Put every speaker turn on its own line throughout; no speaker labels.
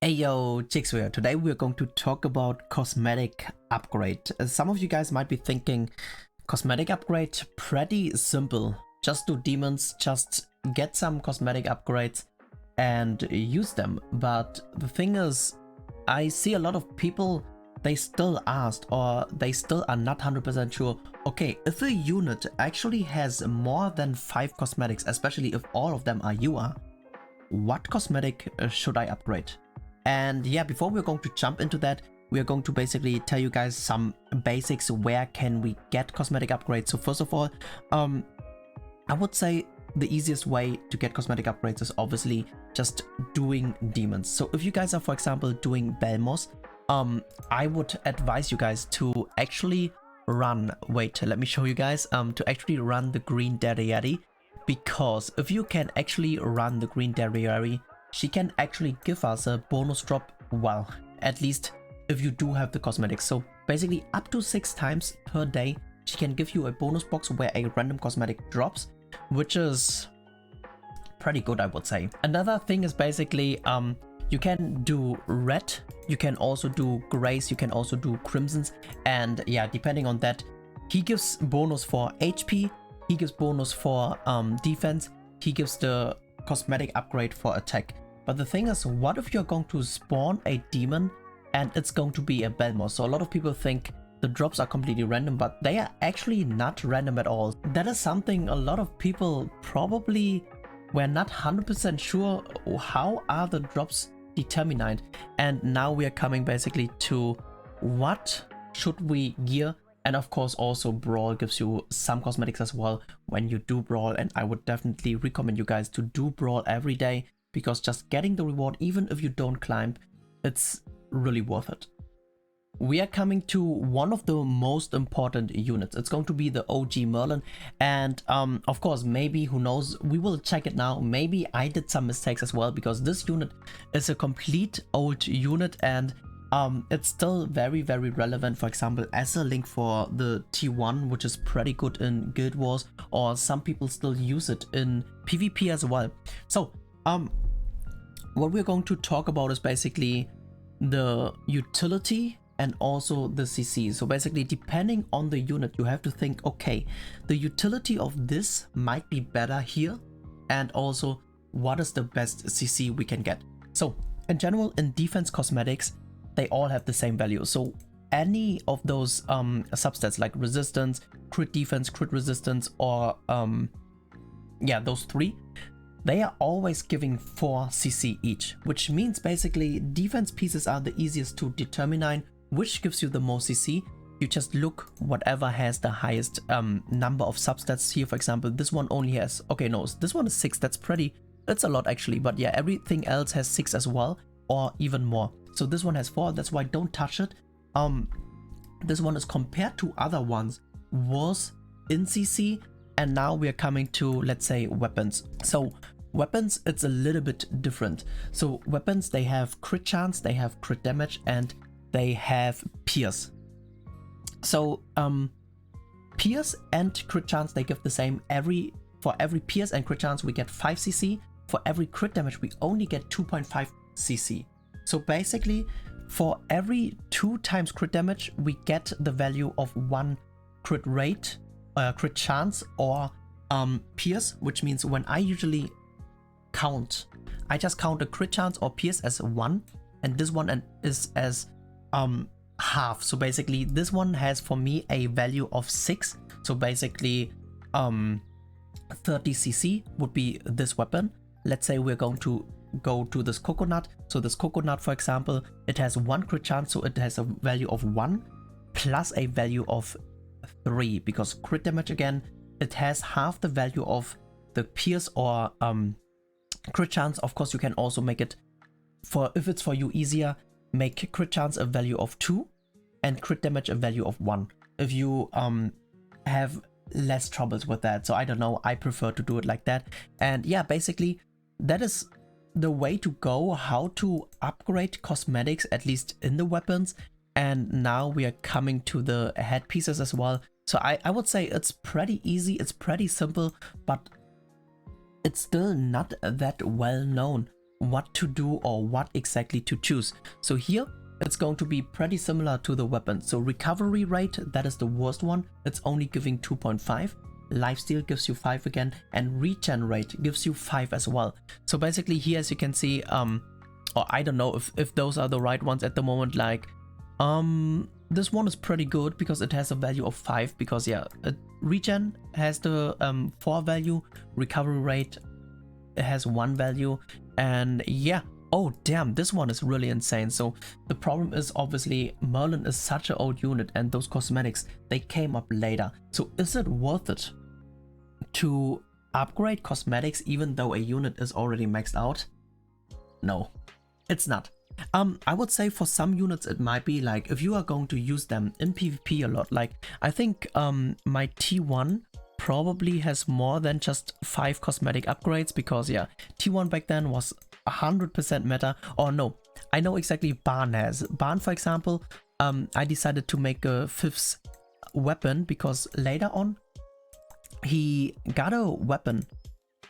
Hey yo, Chiksua here. Today we're going to talk about cosmetic upgrade. Some of you guys might be thinking, cosmetic upgrade, pretty simple. Just do demons, just get some cosmetic upgrades and use them. But the thing is, I see a lot of people, they still asked or they still are not 100% sure, okay, if a unit actually has more than 5 cosmetics, especially if all of them are UR, what cosmetic should I upgrade? And yeah, before we're going to jump into that, we're going to basically tell you guys some basics. Where can we get cosmetic upgrades? So first of all, I would say the easiest way to get cosmetic upgrades is obviously just doing demons. So if you guys are, for example, doing Belmos, I would advise you guys to actually run, wait, let me show you guys, to actually run the green Daddy, because if you can actually run the green Daddy, she can actually give us a bonus drop, well, at least if you do have the cosmetics. So basically up to 6 times per day, she can give you a bonus box where a random cosmetic drops, which is pretty good, I would say. Another thing is basically, you can do red, you can also do grays, you can also do crimsons, and yeah, depending on that, he gives bonus for HP, he gives bonus for defense, he gives the cosmetic upgrade for attack. But the thing is, what if you're going to spawn a demon and it's going to be a Belmos? So a lot of people think the drops are completely random, but they are actually not random at all. That is something a lot of people probably were not 100% sure how are the drops determined. And now we are coming basically to what should we gear. And of course also Brawl gives you some cosmetics as well when you do Brawl, and I would definitely recommend you guys to do Brawl every day, because just getting the reward, even if you don't climb, it's really worth it. We are coming to one of the most important units. It's going to be the OG Merlin, and of course, maybe, who knows, we will check it now. Maybe I did some mistakes as well, because this unit is a complete old unit, and it's still very relevant, for example, as a link for the T1, which is pretty good in Guild Wars, or some people still use it in PvP as well. So what we're going to talk about is basically the utility and also the CC. So basically, depending on the unit, you have to think, okay, the utility of this might be better here, and also what is the best CC we can get. So in general, in defense cosmetics, they all have the same value. So any of those substats like resistance, crit defense, crit resistance, or yeah, those 3, they are always giving 4 CC each, which means basically defense pieces are the easiest to determine which gives you the most CC. You just look whatever has the highest number of substats. Here, for example, this one only has, okay, no, this one is 6. That's a lot actually, but yeah, everything else has 6 as well, or even more. So this one has 4, that's why don't touch it. This one is, compared to other ones, was in CC, and now we are coming to, let's say, weapons. So weapons, it's a little bit different. So weapons, they have crit chance, they have crit damage, and they have pierce. So pierce and crit chance, they give the same. For every pierce and crit chance, we get 5 CC. For every crit damage, we only get 2.5 CC. So basically, for every 2 times crit damage, we get the value of 1 crit rate, crit chance, or pierce, which means when I usually count, I just count a crit chance or pierce as 1, and this one is as half. So basically, this one has for me a value of 6. So basically, 30 CC would be this weapon. Let's say we're going to go to this coconut. So this coconut, for example, it has 1 crit chance, so it has a value of 1 plus a value of 3, because crit damage, again, it has half the value of the pierce or crit chance. Of course, you can also make it, for if it's for you easier, make crit chance a value of 2 and crit damage a value of 1 if you have less troubles with that. So I don't know, I prefer to do it like that. And yeah, basically that is the way to go, how to upgrade cosmetics, at least in the weapons. And now we are coming to the headpieces as well. So I would say it's pretty easy, it's pretty simple, but it's still not that well known what to do or what exactly to choose. So here it's going to be pretty similar to the weapon. So recovery rate, that is the worst one. It's only giving 2.5. Lifesteal gives you 5 again, and regen rate gives you 5 as well. So basically here, as you can see, or I don't know if those are the right ones at the moment, like this one is pretty good because it has a value of 5, because yeah, regen has the 4 value, recovery rate has 1 value, and yeah. Oh damn, this one is really insane. So the problem is, obviously Merlin is such an old unit, and those cosmetics, they came up later. So is it worth it to upgrade cosmetics even though a unit is already maxed out? No, it's not. I would say for some units it might be, like if you are going to use them in PvP a lot. Like I think my T1 probably has more than just 5 cosmetic upgrades, because yeah, T1 back then was 100% meta. Or no, I know exactly Barn has. Barn, for example, I decided to make a 5th weapon because later on he got a weapon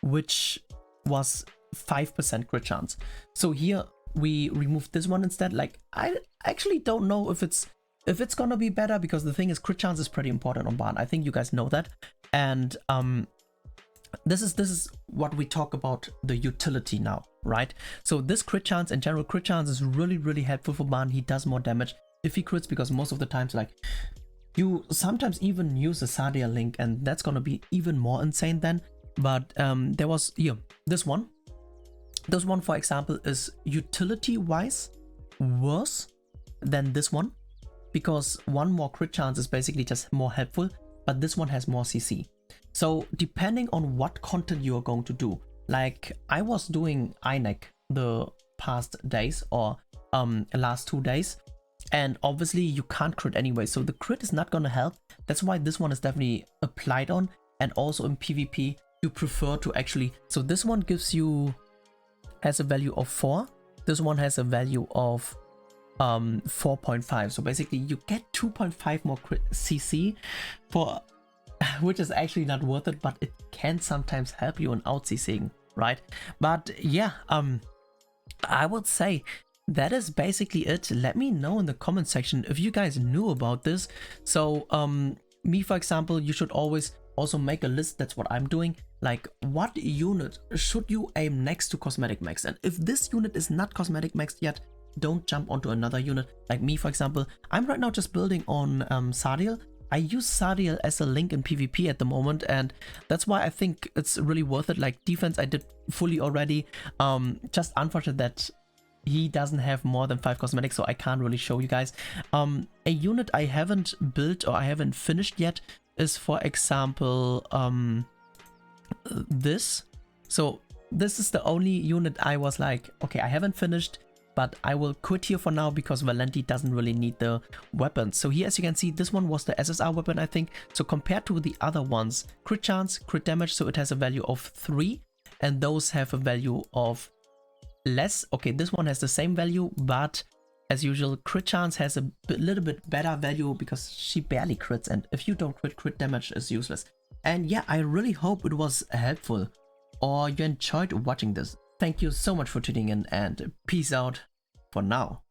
which was 5% crit chance. So here we removed this one instead. Like I actually don't know if it's gonna be better, because the thing is, crit chance is pretty important on Barn. I think you guys know that. And this is what we talk about, the utility now, right? So this crit chance, in general, crit chance is really helpful for Barn. He does more damage if he crits, because most of the times, like, you sometimes even use a Sadia link, and that's gonna be even more insane then. But there was here this one. This one, for example, is utility wise worse than this one, because one more crit chance is basically just more helpful, but this one has more CC. So depending on what content you are going to do, like I was doing INEC the past days, or last 2 days, and obviously you can't crit anyway, so the crit is not gonna help. That's why this one is definitely applied on. And also in PvP you prefer to actually, so this one has a value of 4, this one has a value of 4.5. so basically you get 2.5 more crit CC for which is actually not worth it, but it can sometimes help you in out CCing, right? But yeah, I would say that is basically it. Let me know in the comment section if you guys knew about this. So me, for example, you should always also make a list. That's what I'm doing. Like, what unit should you aim next to cosmetic max? And if this unit is not cosmetic maxed yet, don't jump onto another unit. Like me, for example, I'm right now just building on Sadiel. I use Sadiel as a link in PvP at the moment, and that's why I think it's really worth it. Like defense I did fully already. Just unfortunate that he doesn't have more than 5 cosmetics, so I can't really show you guys. A unit I haven't built or I haven't finished yet is, for example, this. So this is the only unit I was like, okay, I haven't finished, but I will quit here for now because Valenti doesn't really need the weapons. So here, as you can see, this one was the SSR weapon, I think. So compared to the other ones, crit chance, crit damage, so it has a value of 3, and those have a value of less. Okay, this one has the same value, but as usual, crit chance has a little bit better value because she barely crits, and if you don't crit damage is useless. And yeah, I really hope it was helpful or you enjoyed watching this. Thank you so much for tuning in, and peace out for now.